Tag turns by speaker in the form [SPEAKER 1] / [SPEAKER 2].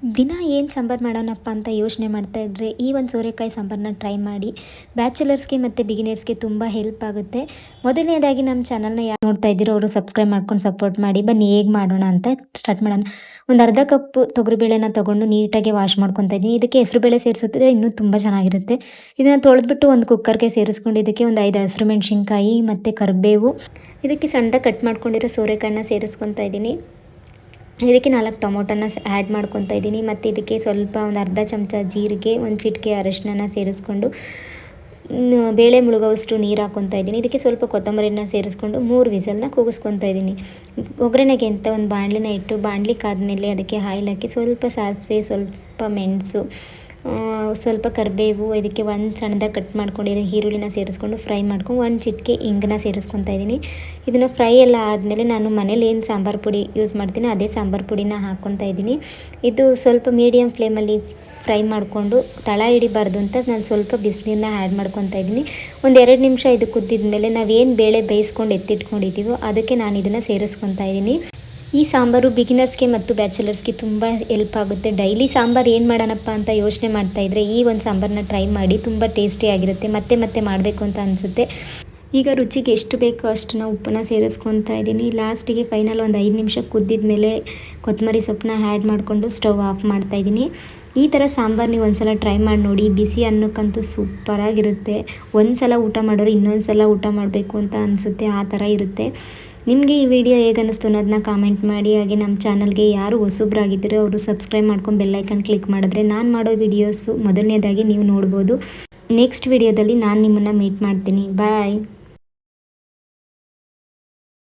[SPEAKER 1] ದಿನ ಏನು ಸಾಂಬಾರು ಮಾಡೋಣಪ್ಪ ಅಂತ ಯೋಚನೆ ಮಾಡ್ತಾ ಇದ್ದರೆ ಈ ಒಂದು ಸೋರೆಕಾಯಿ ಸಾಂಬಾರನ್ನ ಟ್ರೈ ಮಾಡಿ. ಬ್ಯಾಚುಲರ್ಸ್ಗೆ ಮತ್ತು ಬಿಗಿನರ್ಸ್ಗೆ ತುಂಬ ಹೆಲ್ಪ್ ಆಗುತ್ತೆ. ಮೊದಲನೇದಾಗಿ ನಮ್ಮ ಚಾನಲ್ನ ಯಾರು ನೋಡ್ತಾ ಇದ್ದೀರೋ ಅವರು ಸಬ್ಸ್ಕ್ರೈಬ್ ಮಾಡ್ಕೊಂಡು ಸಪೋರ್ಟ್ ಮಾಡಿ. ಬನ್ನಿ ಹೇಗೆ ಮಾಡೋಣ ಅಂತ ಸ್ಟಾರ್ಟ್ ಮಾಡೋಣ. ಒಂದು ಅರ್ಧ ಕಪ್ ತೊಗರಿಬೇಳೆನ ತೊಗೊಂಡು ನೀಟಾಗಿ ವಾಶ್ ಮಾಡ್ಕೊತಾ ಇದ್ದೀನಿ. ಇದಕ್ಕೆ ಹೆಸರುಬೇಳೆ ಸೇರಿಸಿದ್ರೆ ಇನ್ನೂ ತುಂಬ ಚೆನ್ನಾಗಿರುತ್ತೆ. ಇದನ್ನು ತೊಳೆದ್ಬಿಟ್ಟು ಒಂದು ಕುಕ್ಕರ್ಗೆ ಸೇರಿಸ್ಕೊಂಡು ಇದಕ್ಕೆ ಒಂದು 5 ಹಸಿರು ಮೆಣಸಿನ್ಕಾಯಿ ಮತ್ತು ಕರಿಬೇವು, ಇದಕ್ಕೆ ಸಣ್ಣದಾಗಿ ಕಟ್ ಮಾಡ್ಕೊಂಡಿರೋ ಸೋರೆಕಾಯಿನ ಸೇರಿಸ್ಕೊತಾ ಇದ್ದೀನಿ. ಇದಕ್ಕೆ 4 ಟೊಮೊಟೊನ ಆ್ಯಡ್ ಮಾಡ್ಕೊತಾ ಇದ್ದೀನಿ. ಮತ್ತು ಇದಕ್ಕೆ ಸ್ವಲ್ಪ ಒಂದು ಅರ್ಧ ಚಮಚ ಜೀರಿಗೆ, ಒಂದು ಚಿಟಿಕೆ ಅರಿಶಿನ ಸೇರಿಸ್ಕೊಂಡು ಬೇಳೆ ಮುಳುಗೋವಷ್ಟು ನೀರು ಹಾಕ್ಕೊತಾ ಇದ್ದೀನಿ. ಇದಕ್ಕೆ ಸ್ವಲ್ಪ ಕೊತ್ತಂಬರಿನ ಸೇರಿಸ್ಕೊಂಡು 3 ವಿಸಲ್ನ ಕೂಗಿಸ್ಕೊತಾ ಇದ್ದೀನಿ. ಒಗ್ಗರಣೆಗೆ ಅಂತ ಒಂದು ಬಾಣಲಿನ ಇಟ್ಟು ಬಾಣಲಿ ಕಾದ್ಮೇಲೆ ಅದಕ್ಕೆ ಆಯಿಲ್ ಹಾಕಿ ಸ್ವಲ್ಪ ಸಾಸಿವೆ, ಸ್ವಲ್ಪ ಮೆಣಸು, ಸ್ವಲ್ಪ ಕರಿಬೇವು, ಇದಕ್ಕೆ ಒಂದು ಸಣ್ಣದಾಗಿ ಕಟ್ ಮಾಡ್ಕೊಂಡಿರೋ ಈರುಳ್ಳಿನ ಸೇರಿಸ್ಕೊಂಡು ಫ್ರೈ ಮಾಡ್ಕೊಂಡು ಒಂದು ಚಿಟಿಕೆ ಇಂಗನ್ನ ಸೇರಿಸ್ಕೊತಾ ಇದ್ದೀನಿ. ಇದನ್ನು ಫ್ರೈ ಎಲ್ಲ ಆದಮೇಲೆ ನಾನು ಮನೇಲಿ ಏನು ಸಾಂಬಾರು ಪುಡಿ ಯೂಸ್ ಮಾಡ್ತೀನಿ ಅದೇ ಸಾಂಬಾರು ಪುಡಿನ ಹಾಕ್ಕೊತಾ ಇದ್ದೀನಿ. ಇದು ಸ್ವಲ್ಪ ಮೀಡಿಯಮ್ ಫ್ಲೇಮಲ್ಲಿ ಫ್ರೈ ಮಾಡಿಕೊಂಡು ತಳ ಹಿಡಿಬಾರ್ದು ಅಂತ ನಾನು ಸ್ವಲ್ಪ ಬಿಸಿನೀರನ್ನ ಆ್ಯಡ್ ಮಾಡ್ಕೊತಾ ಇದ್ದೀನಿ. ಒಂದು 2 ನಿಮಿಷ ಇದು ಕುದ್ದಿದ ಮೇಲೆ ನಾವೇನು ಬೇಳೆ ಬೇಯಿಸ್ಕೊಂಡು ಎತ್ತಿಟ್ಕೊಂಡಿದ್ದೀವೋ ಅದಕ್ಕೆ ನಾನು ಇದನ್ನು ಸೇರಿಸ್ಕೊತಾ ಇದ್ದೀನಿ. ಈ ಸಾಂಬಾರು ಬಿಗಿನರ್ಸ್ಗೆ ಮತ್ತು ಬ್ಯಾಚುಲರ್ಸ್ಗೆ ತುಂಬ ಹೆಲ್ಪ್ ಆಗುತ್ತೆ. ಡೈಲಿ ಸಾಂಬಾರು ಏನು ಮಾಡೋಣಪ್ಪ ಅಂತ ಯೋಚನೆ ಮಾಡ್ತಾಯಿದ್ರೆ ಈ ಒಂದು ಸಾಂಬಾರನ್ನ ಟ್ರೈ ಮಾಡಿ. ತುಂಬ ಟೇಸ್ಟಿಯಾಗಿರುತ್ತೆ, ಮತ್ತೆ ಮತ್ತೆ ಮಾಡಬೇಕು ಅಂತ ಅನಿಸುತ್ತೆ. ಈಗ ರುಚಿಗೆ ಎಷ್ಟು ಬೇಕೋ ಅಷ್ಟನ್ನ ಉಪ್ಪನ್ನ ಸೇರಿಸ್ಕೊತಾ ಇದ್ದೀನಿ. ಲಾಸ್ಟಿಗೆ ಫೈನಲ್ ಒಂದು 5 ನಿಮಿಷ ಕುದ್ದಿದ ಮೇಲೆ ಕೊತ್ತಂಬರಿ ಸೊಪ್ಪನ್ನ ಆ್ಯಡ್ ಮಾಡಿಕೊಂಡು ಸ್ಟವ್ ಆಫ್ ಮಾಡ್ತಾಯಿದ್ದೀನಿ. ಈ ಥರ ಸಾಂಬಾರು ನೀವು ಒಂದು ಸಲ ಟ್ರೈ ಮಾಡಿ ನೋಡಿ. ಬಿಸಿ ಅನ್ನಕ್ಕಂತೂ ಸೂಪರಾಗಿರುತ್ತೆ. ಒಂದು ಸಲ ಊಟ ಮಾಡೋರು ಇನ್ನೊಂದು ಸಲ ಊಟ ಮಾಡಬೇಕು ಅಂತ ಅನಿಸುತ್ತೆ, ಆ ಥರ ಇರುತ್ತೆ. ನಿಮಗೆ ಈ ವಿಡಿಯೋ ಹೇಗೆ ಅನ್ನಿಸ್ತು ಅನ್ನೋದನ್ನ ಕಾಮೆಂಟ್ ಮಾಡಿ. ಹಾಗೆ ನಮ್ಮ ಚಾನಲ್ಗೆ ಯಾರು ಹೊಸಬ್ರಾಗಿದ್ದರೆ ಅವರು ಸಬ್ಸ್ಕ್ರೈಬ್ ಮಾಡ್ಕೊಂಡು ಬೆಲ್ಲೈಕನ್ ಕ್ಲಿಕ್ ಮಾಡಿದ್ರೆ ನಾನು ಮಾಡೋ ವಿಡಿಯೋಸು ಮೊದಲನೇದಾಗಿ ನೀವು ನೋಡ್ಬೋದು. ನೆಕ್ಸ್ಟ್ ವಿಡಿಯೋದಲ್ಲಿ ನಾನು ನಿಮ್ಮನ್ನು ಮೀಟ್ ಮಾಡ್ತೀನಿ. ಬಾಯ್.